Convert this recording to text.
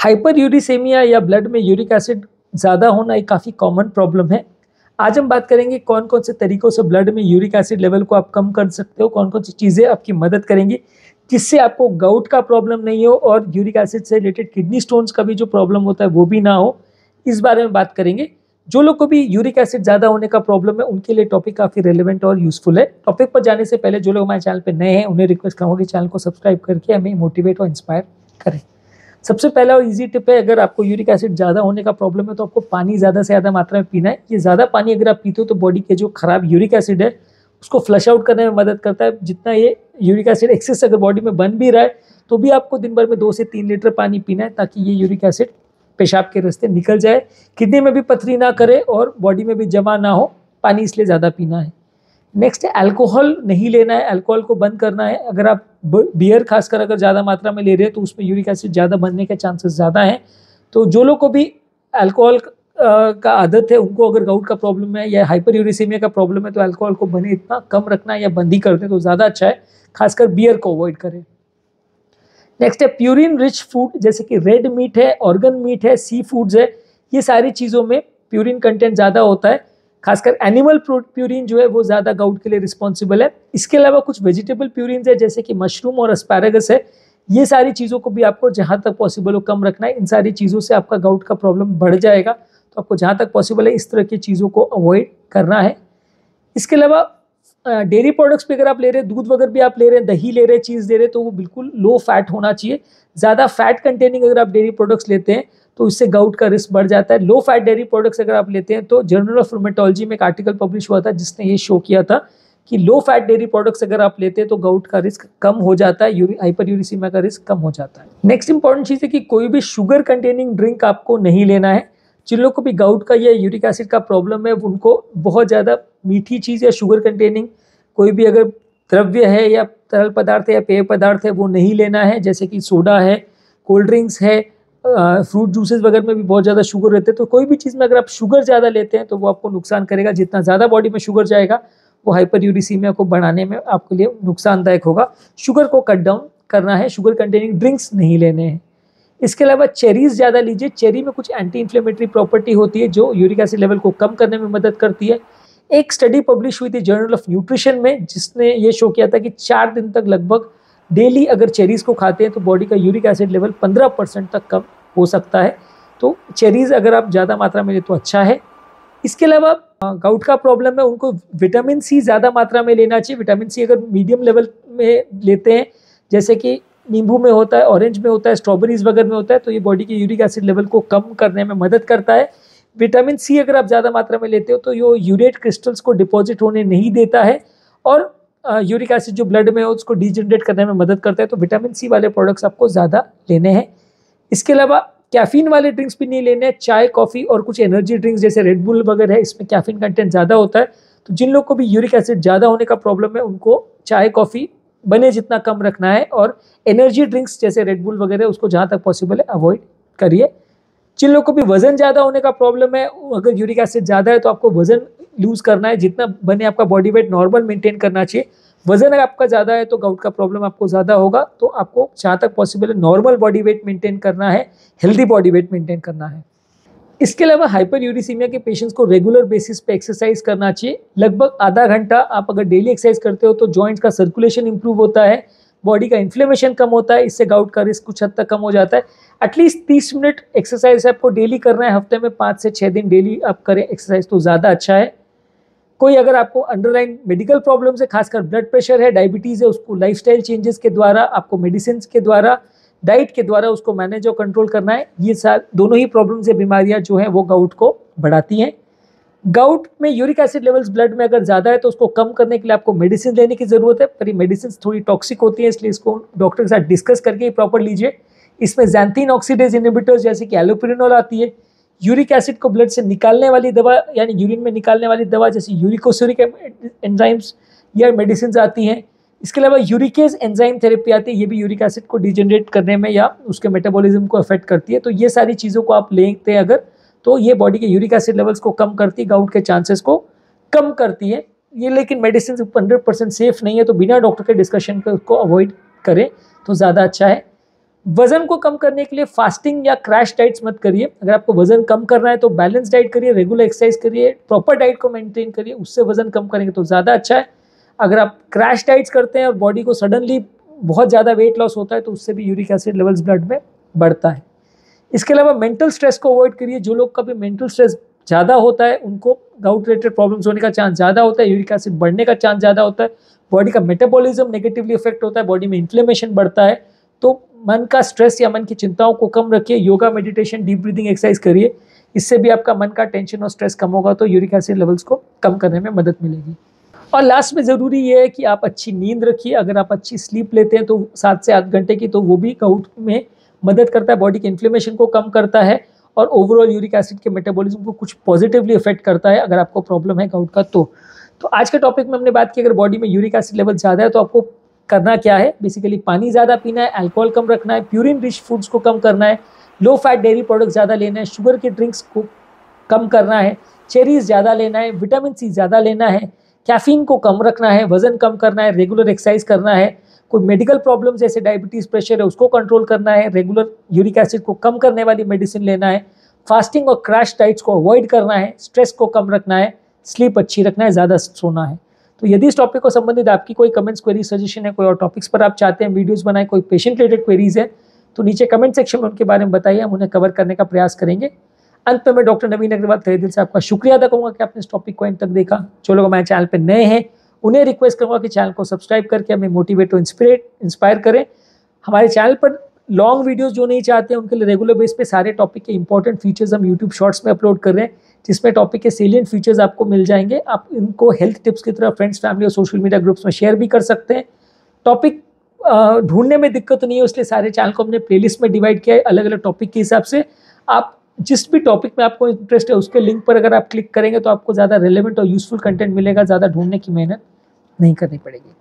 Hyper यूरिसेमिया या blood में uric acid ज़्यादा होना एक काफ़ी कॉमन प्रॉब्लम है। आज हम बात करेंगे कौन कौन से तरीकों से ब्लड में यूरिक एसिड लेवल को आप कम कर सकते हो, कौन कौन सी चीज़ें आपकी मदद करेंगी जिससे आपको गाउट का प्रॉब्लम नहीं हो और यूरिक एसिड से रिलेटेड किडनी स्टोन्स का भी जो प्रॉब्लम होता है वो भी ना हो। इस बारे में बात करेंगे। जो लोग को भी यूरिक एसिड ज़्यादा होने का प्रॉब्लम है उनके लिए टॉपिक काफ़ी रेलेवेंट और यूजफुल है। टॉपिक पर जाने से पहले जो लोग हमारे चैनल पर नए हैं उन्हें रिक्वेस्ट करूँगा कि चैनल को सब्सक्राइब करके हमें मोटिवेट और इंस्पायर करें। सबसे पहला और इजी टिप है, अगर आपको यूरिक एसिड ज़्यादा होने का प्रॉब्लम है तो आपको पानी ज़्यादा से ज़्यादा मात्रा में पीना है। ये ज़्यादा पानी अगर आप पीते हो तो बॉडी के जो खराब यूरिक एसिड है उसको फ्लश आउट करने में मदद करता है। जितना ये यूरिक एसिड एक्सेस अगर बॉडी में बन भी रहा है तो भी आपको दिन भर में 2 से 3 लीटर पानी पीना है ताकि ये यूरिक एसिड पेशाब के रास्ते निकल जाए, किडनी में भी पथरी ना करे और बॉडी में भी जमा ना हो। पानी इसलिए ज़्यादा पीना है। नेक्स्ट है अल्कोहल नहीं लेना है, अल्कोहल को बंद करना है। अगर आप बियर खासकर अगर ज़्यादा मात्रा में ले रहे हैं तो उसमें यूरिक एसिड ज़्यादा बनने के चांसेस ज़्यादा हैं। तो जो लोग को भी अल्कोहल का आदत है उनको अगर गाउट का प्रॉब्लम है या हाइपर यूरिसेमिया का प्रॉब्लम है तो अल्कोहल को बने इतना कम रखना है या बंद ही कर दें तो ज़्यादा अच्छा है। खासकर बियर को अवॉइड करें। नेक्स्ट है प्यूरिन रिच फूड, जैसे कि रेड मीट है, ऑर्गन मीट है, सी फूड्स है। ये सारी चीज़ों में प्यूरिन कंटेंट ज़्यादा होता है। खासकर एनिमल प्यूरिन जो है वो ज़्यादा गाउट के लिए रिस्पॉन्सिबल है। इसके अलावा कुछ वेजिटेबल प्यूरिन है जैसे कि मशरूम और एस्पैरागस है। ये सारी चीज़ों को भी आपको जहाँ तक पॉसिबल हो कम रखना है। इन सारी चीज़ों से आपका गाउट का प्रॉब्लम बढ़ जाएगा, तो आपको जहाँ तक पॉसिबल है इस तरह की चीज़ों को अवॉइड करना है। इसके अलावा डेयरी प्रोडक्ट्स भी अगर आप ले रहे हैं, दूध वगैरह भी आप ले रहे हैं, दही ले रहे हैं, चीज़ ले रहे हैं, तो वो बिल्कुल लो फैट होना चाहिए। ज़्यादा फैट कंटेनिंग अगर आप डेयरी प्रोडक्ट्स लेते हैं तो इससे गाउट का रिस्क बढ़ जाता है। लो फैट डेयरी प्रोडक्ट्स अगर आप लेते हैं तो जर्नल ऑफ रूमेटोलॉजी में एक आर्टिकल पब्लिश हुआ था जिसने ये शो किया था कि लो फैट डेयरी प्रोडक्ट्स अगर आप लेते हैं तो गाउट का रिस्क कम हो जाता है, हाइपर यूरिसेमिया का रिस्क कम हो जाता है। नेक्स्ट इंपॉर्टेंट चीज़ है कि कोई भी शुगर कंटेनिंग ड्रिंक आपको नहीं लेना है। जिन लोगों को भी गाउट का या यूरिक एसिड का प्रॉब्लम है उनको बहुत ज़्यादा मीठी चीज़ या शुगर कंटेनिंग कोई भी अगर द्रव्य है या तरल पदार्थ है या पेय पदार्थ है वो नहीं लेना है। जैसे कि सोडा है, कोल्ड ड्रिंक्स है, फ्रूट जूसेस वगैरह में भी बहुत ज़्यादा शुगर रहते हैं। तो कोई भी चीज़ में अगर आप शुगर ज़्यादा लेते हैं तो वो आपको नुकसान करेगा। जितना ज़्यादा बॉडी में शुगर जाएगा वो हाइपर यूरिसेमिया को बढ़ाने में आपके लिए नुकसानदायक होगा। शुगर को कट डाउन करना है, शुगर कंटेनिंग ड्रिंक्स नहीं लेने हैं। इसके अलावा चेरीज़ ज़्यादा लीजिए। चेरी में कुछ एंटी इन्फ्लेमेटरी प्रॉपर्टी होती है जो यूरिक एसिड लेवल को कम करने में मदद करती है। एक स्टडी पब्लिश हुई थी जर्नल ऑफ न्यूट्रिशन में जिसने ये शो किया था कि 4 दिन तक लगभग डेली अगर चेरीज़ को खाते हैं तो बॉडी का यूरिक एसिड लेवल 15% तक कम हो सकता है। तो चेरीज़ अगर आप ज़्यादा मात्रा में ले तो अच्छा है। इसके अलावा गाउट का प्रॉब्लम है उनको विटामिन सी ज़्यादा मात्रा में लेना चाहिए। विटामिन सी अगर मीडियम लेवल में लेते हैं जैसे कि नींबू में होता है, ऑरेंज में होता है, स्ट्रॉबेरीज वगैरह में होता है तो ये बॉडी के यूरिक एसिड लेवल को कम करने में मदद करता है। विटामिन सी अगर आप ज़्यादा मात्रा में लेते हो तो ये यूरेट क्रिस्टल्स को डिपॉजिट होने नहीं देता है और यूरिक एसिड जो ब्लड में है उसको डीजनरेट करने में मदद करता है। तो विटामिन सी वाले प्रोडक्ट्स आपको ज़्यादा लेने हैं। इसके अलावा कैफीन वाले ड्रिंक्स भी नहीं लेने हैं। चाय, कॉफ़ी और कुछ एनर्जी ड्रिंक्स जैसे रेड बुल वगैरह है इसमें कैफीन कंटेंट ज़्यादा होता है। तो जिन लोग को भी यूरिक एसिड ज़्यादा होने का प्रॉब्लम है उनको चाय, कॉफ़ी बने जितना कम रखना है और एनर्जी ड्रिंक्स जैसे रेड बुल वगैरह उसको जहाँ तक पॉसिबल है अवॉइड करिए। जिन लोगों को भी वजन ज़्यादा होने का प्रॉब्लम है, अगर यूरिक एसिड ज़्यादा है तो आपको वजन लूज़ करना है। जितना बने आपका बॉडी वेट नॉर्मल मेंटेन करना चाहिए। वजन अगर आपका ज़्यादा है तो गाउट का प्रॉब्लम आपको ज़्यादा होगा। तो आपको जहाँ तक पॉसिबल है नॉर्मल बॉडी वेट मेंटेन करना है, हेल्दी बॉडी वेट मेंटेन करना है। इसके अलावा हाइपर यूरिसेमिया के पेशेंट्स को रेगुलर बेसिस पे एक्सरसाइज करना चाहिए। लगभग आधा घंटा आप अगर डेली एक्सरसाइज करते हो तो जॉइंट्स का सर्कुलेशन इंप्रूव होता है, बॉडी का इन्फ्लेमेशन कम होता है, इससे गाउट का रिस्क कुछ हद तक कम हो जाता है। एटलीस्ट 30 मिनट एक्सरसाइज आपको डेली करना है। हफ्ते में 5 से 6 दिन डेली आप करें एक्सरसाइज तो ज़्यादा अच्छा है। कोई अगर आपको अंडरलाइन मेडिकल प्रॉब्लम्स है, खासकर ब्लड प्रेशर है, डायबिटीज़ है, उसको लाइफस्टाइल चेंजेस के द्वारा, आपको मेडिसिन के द्वारा, डाइट के द्वारा उसको मैनेज और कंट्रोल करना है। ये दोनों ही प्रॉब्लम्स या बीमारियाँ जो हैं वो गाउट को बढ़ाती हैं। गाउट में यूरिक एसिड लेवल्स ब्लड में अगर ज़्यादा है तो उसको कम करने के लिए आपको मेडिसिन लेने की ज़रूरत है, पर ये मेडिसिन थोड़ी टॉक्सिक होती है इसलिए इसको डॉक्टर के साथ डिस्कस करके ही प्रॉपर लीजिए। इसमें ज़ैंथीन ऑक्सीडेज इनहिबिटर्स जैसे कि एलोपेरिनोल आती है। यूरिक एसिड को ब्लड से निकालने वाली दवा यानी यूरिन में निकालने वाली दवा जैसे यूरिकोसूरिक एंजाइम्स या मेडिसिन आती हैं। इसके अलावा यूरिकेज एंजाइम थेरेपी आती है, ये भी यूरिक एसिड को डिजनरेट करने में या उसके मेटाबॉलिज्म को अफेक्ट करती है। तो ये सारी चीज़ों को आप लेते हैं अगर तो ये बॉडी के यूरिक एसिड लेवल्स को कम करती है, गाउट के चांसेस को कम करती है ये। लेकिन मेडिसिन 100% सेफ नहीं है तो बिना डॉक्टर के डिस्कशन के उसको अवॉइड करें तो ज़्यादा अच्छा है। वजन को कम करने के लिए फास्टिंग या क्रैश डाइट्स मत करिए। अगर आपको वजन कम करना है तो बैलेंस डाइट करिए, रेगुलर एक्सरसाइज करिए, प्रॉपर डाइट को मेंटेन करिए, उससे वजन कम करेंगे तो ज़्यादा अच्छा है। अगर आप क्रैश डाइट्स करते हैं और बॉडी को सडनली बहुत ज़्यादा वेट लॉस होता है तो उससे भी यूरिक एसिड लेवल्स ब्लड में बढ़ता है। इसके अलावा मेंटल स्ट्रेस को अवॉइड करिए। जो लोग का भी मेंटल स्ट्रेस ज़्यादा होता है उनको गाउट रिलेटेड प्रॉब्लम्स होने का चांस ज़्यादा होता है, यूरिक एसिड बढ़ने का चांस ज़्यादा होता है, बॉडी का मेटाबॉलिज्म नेगेटिवली इफेक्ट होता है, बॉडी में इन्फ्लेमेशन बढ़ता है। तो मन का स्ट्रेस या मन की चिंताओं को कम रखिए, yoga, meditation, deep breathing exercise करिए। इससे भी आपका मन का टेंशन और स्ट्रेस कम होगा तो यूरिक एसिड लेवल्स को कम करने में मदद मिलेगी। और लास्ट में ज़रूरी ये है कि आप अच्छी नींद रखिए। अगर आप अच्छी स्लीप लेते हैं तो 7 से 8 घंटे की, तो वो भी गाउट में मदद करता है, बॉडी के इन्फ्लेमेशन को कम करता है और ओवरऑल यूरिक एसिड के मेटाबॉलिज्म को कुछ पॉजिटिवली इफेक्ट करता है अगर आपको प्रॉब्लम है गाउट का। तो आज के टॉपिक में हमने बात की, अगर बॉडी में यूरिक एसिड लेवल ज़्यादा है तो आपको करना क्या है। बेसिकली पानी ज़्यादा पीना है, अल्कोहल कम रखना है, प्यूरिन रिच फूड्स को कम करना है, लो फैट डेयरी प्रोडक्ट ज़्यादा लेना है, शुगर के ड्रिंक्स को कम करना है, चेरीज ज़्यादा लेना है, विटामिन सी ज़्यादा लेना है, कैफीन को कम रखना है, वजन कम करना है, रेगुलर एक्सरसाइज करना है, कोई मेडिकल प्रॉब्लम जैसे डायबिटीज़, प्रेशर है उसको कंट्रोल करना है, रेगुलर यूरिक एसिड को कम करने वाली मेडिसिन लेना है, फास्टिंग और क्रैश डाइट्स को अवॉइड करना है, स्ट्रेस को कम रखना है, स्लीप अच्छी रखना है, ज़्यादा सोना है। तो यदि इस टॉपिक को संबंधित आपकी कोई कमेंट्स, क्वेरी, सजेशन है, कोई और टॉपिक्स पर आप चाहते हैं वीडियोस बनाए, कोई पेशेंट रिलेटेड क्वेरीज है तो नीचे कमेंट सेक्शन में उनके बारे में बताइए, हम उन्हें कवर करने का प्रयास करेंगे। अंत में मैं डॉक्टर नवीन अग्रवाल तहे दिल से आपका शुक्रिया अदा करूँगा कि आपने इस टॉपिक को एंड तक देखा। जो लोग हमारे चैनल पर नए हैं उन्हें रिक्वेस्ट करूँगा कि चैनल को सब्सक्राइब करके हमें मोटिवेट और इंस्पायर करें। हमारे चैनल पर लॉन्ग वीडियोस जो नहीं चाहते हैं उनके लिए रेगुलर बेस पे सारे टॉपिक के इंपॉर्टेंट फीचर्स हम यूट्यूब शॉर्ट्स में अपलोड कर रहे हैं, जिसमें टॉपिक के सेलिएंट फीचर्स आपको मिल जाएंगे। आप इनको हेल्थ टिप्स की तरह फ्रेंड्स, फैमिली और सोशल मीडिया ग्रुप्स में शेयर भी कर सकते हैं। टॉपिक ढूंढने में दिक्कत नहीं है, इसलिए सारे चैनल को हमने प्लेलिस्ट में डिवाइड किया है अलग अलग टॉपिक के हिसाब से। आप जिस भी टॉपिक में आपको इंटरेस्ट है उसके लिंक पर अगर आप क्लिक करेंगे तो आपको ज़्यादा रेलेवेंट और यूजफुल कंटेंट मिलेगा, ज़्यादा ढूंढने की मेहनत नहीं करनी पड़ेगी।